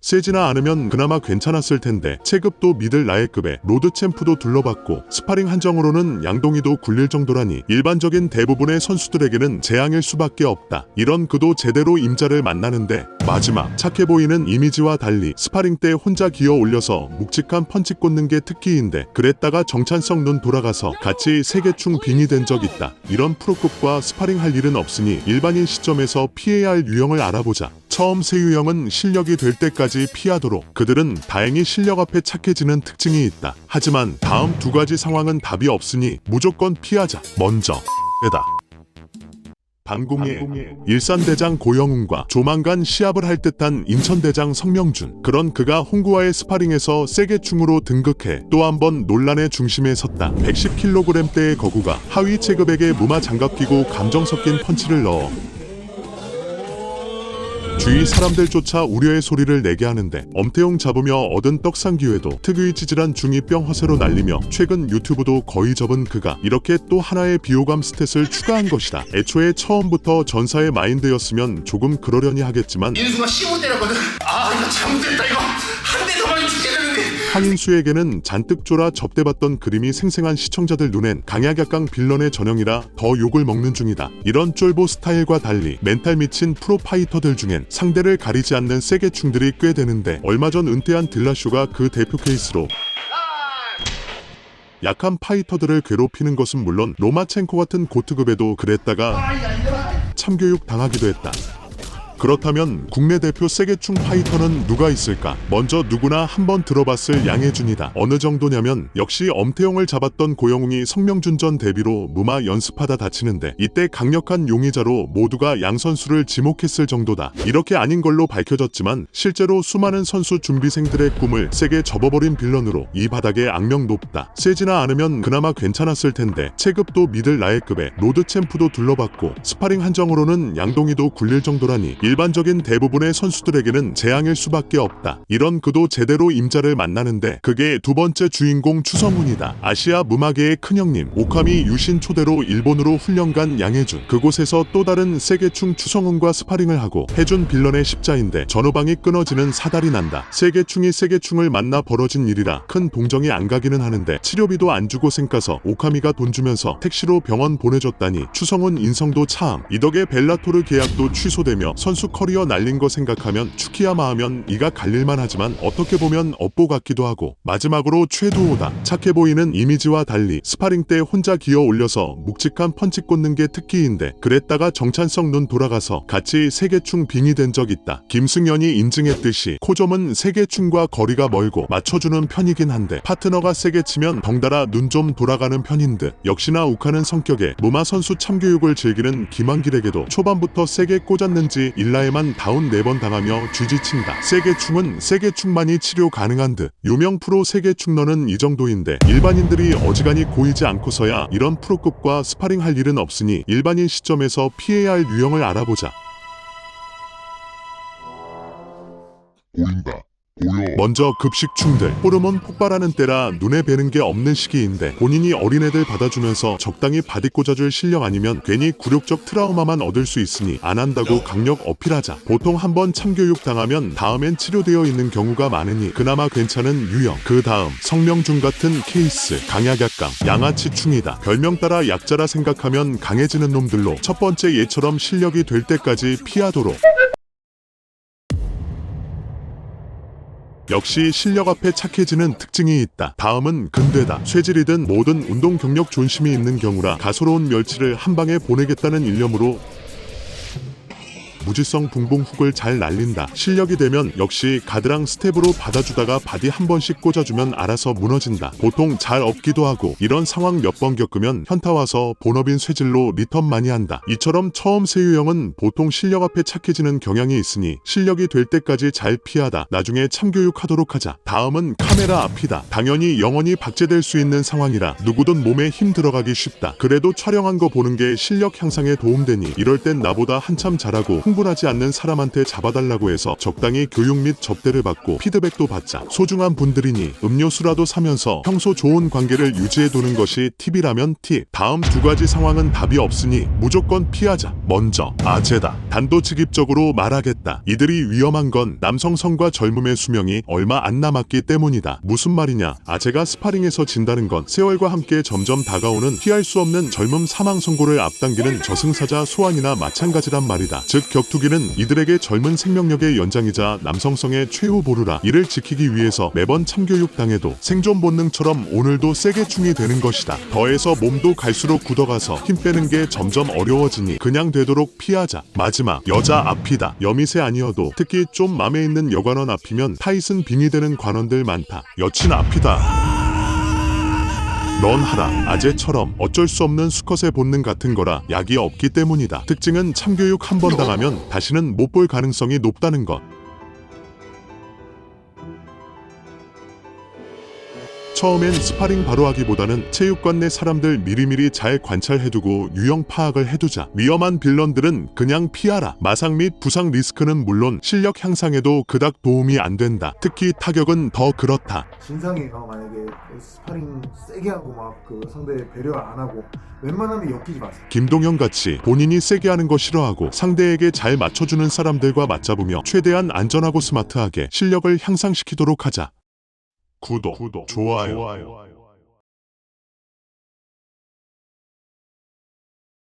세지나 않으면 그나마 괜찮았을 텐데 체급도 믿을 나이급에 로드 챔프도 둘러봤고 스파링 한정으로는 양동이도 굴릴 정도라니 일반적인 대부분의 선수들에게는 재앙일 수밖에 없다. 이런 그도 제대로 임자를 만나는데 마지막 착해 보이는 이미지와 달리 스파링 때 혼자 기어 올려서 묵직한 펀치 꽂는 게 특기인데 그랬다가 정찬성 눈 돌아가서 같이 세계충 빙이 된 적 있다. 이런 프로급과 스파링 할 일은 없으니 일반인 시점에서 피해야 할 유형을 알아보자. 처음 세 유형은 실력이 될 때까지 피하도록. 그들은 다행히 실력 앞에 착해지는 특징이 있다. 하지만 다음 두 가지 상황은 답이 없으니 무조건 피하자. 먼저 다 방공의 일산대장 고영웅과 조만간 시합을 할 듯한 인천대장 성명준. 그런 그가 홍구와의 스파링에서 세계충으로 등극해 또 한 번 논란의 중심에 섰다. 110kg대의 거구가 하위 체급에게 무마 장갑 끼고 감정 섞인 펀치를 넣어 주위 사람들조차 우려의 소리를 내게 하는데 엄태용 잡으며 얻은 떡상 기회도 특유의 찌질한 중2병 허세로 날리며 최근 유튜브도 거의 접은 그가 이렇게 또 하나의 비호감 스탯을 추가한 것이다. 애초에 처음부터 전사의 마인드였으면 조금 그러려니 하겠지만 인수가 15 때렸거든. 아 이거 잘못됐다. 이거 한 대 더 많이 죽겠는데. 한인수에게는 잔뜩 쫄아 접대받던 그림이 생생한 시청자들 눈엔 강약약강 빌런의 전형이라 더 욕을 먹는 중이다. 이런 쫄보 스타일과 달리 멘탈 미친 프로파이터들 중엔 상대를 가리지 않는 세계충들이 꽤 되는데 얼마 전 은퇴한 딜라쇼가 그 대표 케이스로 약한 파이터들을 괴롭히는 것은 물론 로마첸코 같은 고트급에도 그랬다가 참교육 당하기도 했다. 그렇다면 국내 대표 세계충 파이터는 누가 있을까? 먼저 누구나 한번 들어봤을 양혜준이다. 어느 정도냐면 역시 엄태용을 잡았던 고영웅이 성명준 전 데뷔로 무마 연습하다 다치는데 이때 강력한 용의자로 모두가 양 선수를 지목했을 정도다. 이렇게 아닌 걸로 밝혀졌지만 실제로 수많은 선수 준비생들의 꿈을 세게 접어버린 빌런으로 이 바닥에 악명 높다. 세지나 않으면 그나마 괜찮았을 텐데 체급도 믿을 나이급에 로드 챔프도 둘러봤고 스파링 한정으로는 양동이도 굴릴 정도라니 일반적인 대부분의 선수들에게는 재앙일 수밖에 없다. 이런 그도 제대로 임자를 만나는데 그게 두 번째 주인공 추성훈이다. 아시아 무마계의 큰형님 오카미 유신 초대로 일본으로 훈련 간 양혜준. 그곳에서 또 다른 세계충 추성훈과 스파링을 하고 해준 빌런의 십자인데 전후방이 끊어지는 사달이 난다. 세계충이 세계충을 만나 벌어진 일이라 큰 동정이 안 가기는 하는데 치료비도 안 주고 쌩까서 오카미가 돈 주면서 택시로 병원 보내줬다니 추성훈 인성도 차함. 이 덕에 벨라토르 계약도 취소되며 선수 커리어 날린 거 생각하면 추키야마 하면 이가 갈릴만 하지만 어떻게 보면 업보 같기도 하고 마지막으로 최두호다. 착해 보이는 이미지와 달리 스파링 때 혼자 기어 올려서 묵직한 펀치 꽂는 게 특기인데 그랬다가 정찬성 눈 돌아가서 같이 세계충 빙이 된 적 있다. 김승현이 인증했듯이 코점은 세계충과 거리가 멀고 맞춰주는 편이긴 한데 파트너가 세게 치면 덩달아 눈 좀 돌아가는 편인 듯. 역시나 욱하는 성격에 무마 선수 참교육을 즐기는 김한길에게도 초반부터 세게 꽂았는지 일라에만 다운 4번 당하며 쥐지친다. 세계충은 세계충만이 치료 가능한 듯. 유명 프로 세계충러는 이 정도인데 일반인들이 어지간히 고이지 않고서야 이런 프로급과 스파링 할 일은 없으니 일반인 시점에서 피해야 할 유형을 알아보자. 보인다. 먼저 급식충들. 호르몬 폭발하는 때라 눈에 뵈는 게 없는 시기인데 본인이 어린애들 받아주면서 적당히 바디 꽂아줄 실력 아니면 괜히 굴욕적 트라우마만 얻을 수 있으니 안 한다고 강력 어필하자. 보통 한번 참교육 당하면 다음엔 치료되어 있는 경우가 많으니 그나마 괜찮은 유형. 그 다음 성명준 같은 케이스. 강약약강 양아치충이다. 별명 따라 약자라 생각하면 강해지는 놈들로 첫 번째 얘처럼 실력이 될 때까지 피하도록. 역시 실력 앞에 착해지는 특징이 있다. 다음은 근대다. 쇠질이든 뭐든 운동 경력 존심이 있는 경우라 가소로운 멸치를 한 방에 보내겠다는 일념으로 무지성 붕붕 훅을 잘 날린다. 실력이 되면 역시 가드랑 스텝으로 받아주다가 바디 한 번씩 꽂아주면 알아서 무너진다. 보통 잘 없기도 하고 이런 상황 몇 번 겪으면 현타 와서 본업인 쇠질로 리턴 많이 한다. 이처럼 처음 세 유형은 보통 실력 앞에 착해지는 경향이 있으니 실력이 될 때까지 잘 피하다. 나중에 참교육하도록 하자. 다음은 카메라 앞이다. 당연히 영원히 박제될 수 있는 상황이라 누구든 몸에 힘 들어가기 쉽다. 그래도 촬영한 거 보는 게 실력 향상에 도움되니 이럴 땐 나보다 한참 잘하고 충분하지 않는 사람한테 잡아달라고 해서 적당히 교육 및 접대를 받고 피드백도 받자. 소중한 분들이니 음료수라도 사면서 평소 좋은 관계를 유지해두는 것이 팁이라면 팁. 다음 두 가지 상황은 답이 없으니 무조건 피하자. 먼저 아재다. 단도직입적으로 말하겠다. 이들이 위험한 건 남성성과 젊음의 수명이 얼마 안 남았기 때문이다. 무슨 말이냐? 아재가 스파링에서 진다는 건 세월과 함께 점점 다가오는 피할 수 없는 젊음 사망 선고를 앞당기는 저승사자 소환이나 마찬가지란 말이다. 즉 격투기는 이들에게 젊은 생명력의 연장이자 남성성의 최후 보루라. 이를 지키기 위해서 매번 참교육 당해도 생존 본능처럼 오늘도 세게 충이 되는 것이다. 더해서 몸도 갈수록 굳어가서 힘 빼는 게 점점 어려워지니 그냥 되도록 피하자. 마지막, 여자 앞이다. 여미새 아니어도 특히 좀 맘에 있는 여관원 앞이면 타이슨 빙이 되는 관원들 많다. 여친 앞이다. 넌 하라. 아재처럼 어쩔 수 없는 수컷의 본능 같은 거라 약이 없기 때문이다. 특징은 참교육 한 번 당하면 다시는 못 볼 가능성이 높다는 것. 처음엔 스파링 바로 하기보다는 체육관 내 사람들 미리미리 잘 관찰해두고 유형 파악을 해두자. 위험한 빌런들은 그냥 피하라. 마상 및 부상 리스크는 물론 실력 향상에도 그닥 도움이 안 된다. 특히 타격은 더 그렇다. 진상이가 만약에 스파링 세게 하고 막 그 상대 배려 안 하고 웬만하면 엮이지 마세요. 김동현 같이 본인이 세게 하는 거 싫어하고 상대에게 잘 맞춰주는 사람들과 맞잡으며 최대한 안전하고 스마트하게 실력을 향상시키도록 하자. 구독, 좋아요.